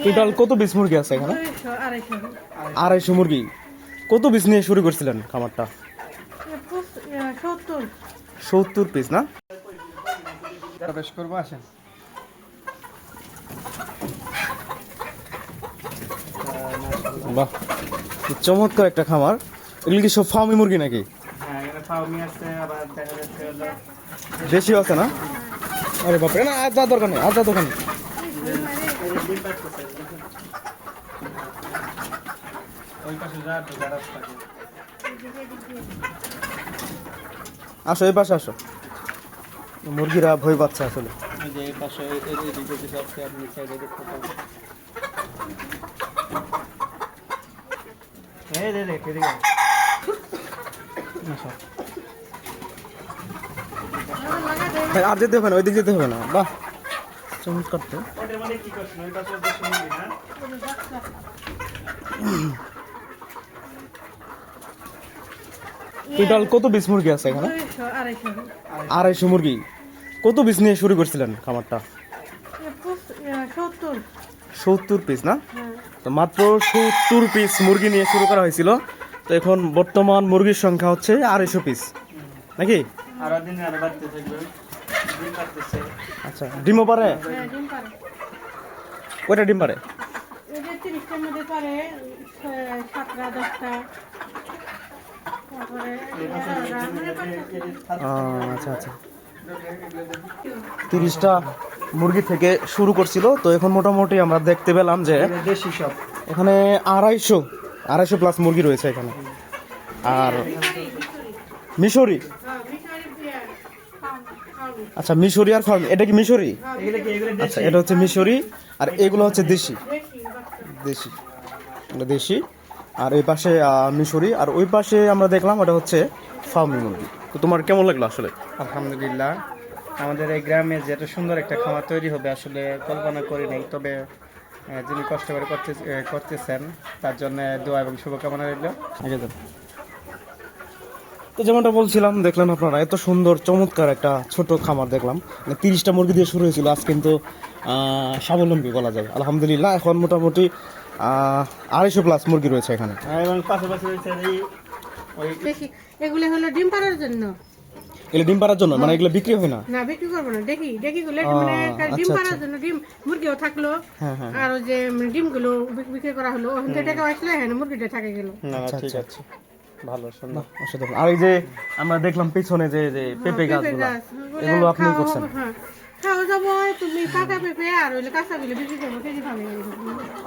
Total কত piece মুরগি আছে এখানে? 250 মুরগি। কত পিস নিয়ে শুরু করছিলেন খামারটা? 70 পিস না? প্রবেশ করবো, আসেন। বাহ, কি চমৎকার একটা খামার। এগুলো কি সব ফার্মি মুরগি নাকি? হ্যাঁ, এখানে ফার্মি আছে, আবার দেখা যাচ্ছে হলো দেশিও আছে না? আরে বাপরে, না আর যা দরকার নেই, আর যা দরকার নেই। ডিম পাড়তেছে। ওই পাশে যা তো যারা থাকে। আসো এই পাশে আসো, মুরগিরা ভয় পাচ্ছে আসলে। এই যে এই পাশে এই দিকে কিছু আছে, আপনি সাইডে দেখতে পাবেন। এই রে রে ফিরে গেল। আর যেতে হবে না, ওই দিক যেতে হবে না। বাহ, চমৎকার তো। ওটার মধ্যে কি করছেন? ওই পাশে দেশি মুরগি না? টোটাল কত পিস মুরগি আছে এখানে? 250 মুরগি। কত পিস নিয়ে শুরু করছিলেন খামারটা? 70 পিস না? তো মাত্র 70 পিস মুরগি নিয়ে শুরু করা হয়েছিল। তো এখন বর্তমান মুরগির সংখ্যা হচ্ছে 250 পিস নাকি? আরো দিন আরো বাড়তে থাকবে। ডিম পাড়তেছে। আচ্ছা, ডিমও পারে? কয়টা ডিম পারে? আচ্ছা আচ্ছা, 30টা মুরগি থেকে শুরু করছিল। তো এখন মোটামুটি আমরা দেখতে পেলাম যে দেশি সব এখানে 250 প্লাস মুরগি রয়েছে এখানে। আর মিশরি, আচ্ছা মিশরি আর ফার্ম, এটা কি মিশরি? আচ্ছা, এটা হচ্ছে মিশরি, আর এগুলো হচ্ছে দেশি। দেশি, এটা দেশি। আর এই পাশে মিশরি, আর ওই পাশে আমরা দেখলাম ওটা হচ্ছে ফার্মি মুরগি। তো তোমার কেমন লাগলো আসলে? আলহামদুলিল্লাহ, আমাদের এই গ্রামে যে এত সুন্দর একটা খামার তৈরি হবে আসলে কল্পনা করি নাই। তবে যিনি কষ্ট করে করতেছেন তার জন্য দোয়া এবং শুভকামনা রইল। তো যেমনটা বলছিলাম, দেখলেন আপনারা এত সুন্দর চমৎকার একটা ছোট খামার দেখলাম। 30টা মুরগি দিয়ে শুরু হয়েছিল, আজ কিন্তু স্বাবলম্বী বলা যায় আলহামদুলিল্লাহ। এখন মোটামুটি 250 প্লাস মুরগি রয়েছে এখানে। এবং পাশাপাশি রয়েছে এগুলো হলো ডিম পাড়ার জন্য। এগুলো ডিম পাড়ার জন্য, মানে এগুলো বিক্রি হয় না? না, বিক্রি করবো না। দেখি গুলো মানে ডিম পাড়ার জন্য, ডিম মুরগিও থাকলো। আর ওই যে ডিম গুলো বিক্রি করা হলো, ওখান থেকে টাকা আসলে হ্যাঁ মুরগিটা থাকে গেল। ঠিক আছে, ভালো সুন্দর। আর এই যে আমরা দেখলাম পেছনে যে পেঁপে গাছগুলো, এগুলো আপনি করছেন? খাওয়া যাবো, তুমি পাকা পেঁপে আর ওই কাঁচা গুলো বিক্রি করবো, কেজি ভাবে।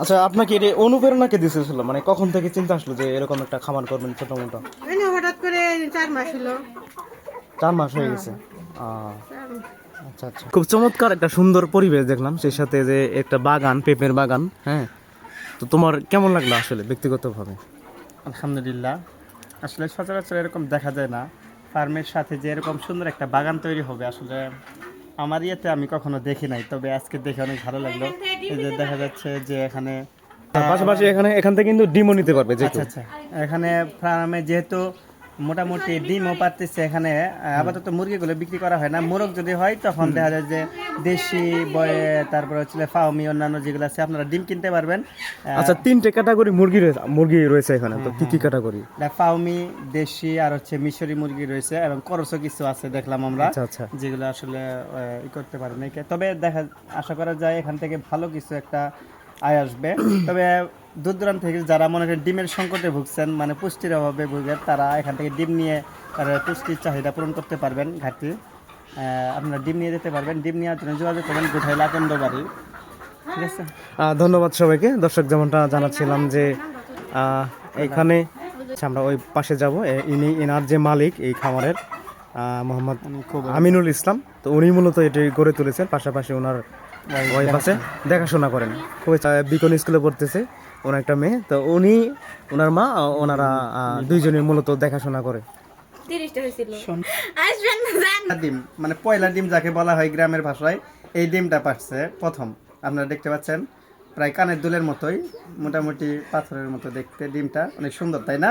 আচ্ছা, আপনাকে এটা অনুপ্রেরণা কে দিয়েছিল? মানে কখন থেকে চিন্তা আসলো যে এরকম একটা খামার করবেন ছোট মোটো? হঠাৎ করে 4 মাস হলো। 4 মাস হয়ে গেছে। আচ্ছা আচ্ছা, খুব চমৎকার একটা সুন্দর পরিবেশ দেখলাম, সেই সাথে যে একটা বাগান, পেঁপের বাগান। হ্যাঁ, তো তোমার কেমন লাগলো আসলে ব্যক্তিগতভাবে? আলহামদুলিল্লাহ, আসলে সচরাচর এরকম দেখা যায় না। ফার্মের সাথে যে এরকম সুন্দর একটা বাগান তৈরি হবে আসলে আমার ইয়েতে আমি কখনো দেখি নাই। তবে আজকে দেখে অনেক ভালো লাগলো। এই যে দেখা যাচ্ছে যে এখানে পাশাপাশি এখান থেকে কিন্তু ডিমও নিতে পারবে। আচ্ছা আচ্ছা, এখানে ফার্মে যেহেতু মোটামুটি ডিমও পারতেছে, এখানে আপাতত মুরগিগুলো বিক্রি করা হয় না। মোরগ যদি হয় তখন দেখা যায় যে দেশি বয়ে, তারপর হচ্ছে ফার্মি, অন্যান্য যেগুলো আছে আপনারা ডিম কিনতে পারবেন। আচ্ছা, 3টে ক্যাটাগরি মুরগি রয়েছে এখানে, তো কি কি ক্যাটাগরি? ফার্মি, দেশি আর হচ্ছে মিশরি মুরগি রয়েছে, এবং করসও কিছু আছে দেখলাম আমরা। আচ্ছা, যেগুলো আসলে ই করতে পারে না। তবে আশা করা যায় এখান থেকে ভালো কিছু একটা আয় আসবে। তবে দূর দূরান্ত থেকে যারা মনে করেন ডিমের সংকটে ভুগছেন, মানে পুষ্টির অভাবে ভুগেন, তারা এখান থেকে ডিম নিয়ে তারা পুষ্টির চাহিদা পূরণ করতে পারবেন। ঘাটতি আপনারা ডিম নিয়ে যেতে পারবেন। ডিম নেওয়ার জন্য যোগাযোগ করবেন গুঠাইলা আকন্দবাড়ি। ঠিক আছে, ধন্যবাদ সবাইকে। দর্শক, যেমনটা জানাচ্ছিলাম যে এখানে আমরা ওই পাশে যাব, এনার যে মালিক এই খামারের মোহাম্মদ আমিনুল ইসলাম, তো উনি মূলত এটি গড়ে তুলেছেন। পাশাপাশি ওনার ওয়াইফ আছে, দেখাশোনা করেন। খুবই বিকন স্কুলে পড়তেছে ওনার একটা মেয়ে, তো ওনার মা, ওনারা দুইজনে মূলত দেখাশোনা করে। ডিম মানে পয়লা ডিম যাকে বলা হয় গ্রামের ভাষায়, এই ডিমটা পাচ্ছে প্রথম। আপনারা দেখতে পাচ্ছেন প্রায় কানের দুলের মতোই, মোটামুটি পাথরের মতো দেখতে। ডিমটা অনেক সুন্দর, তাই না?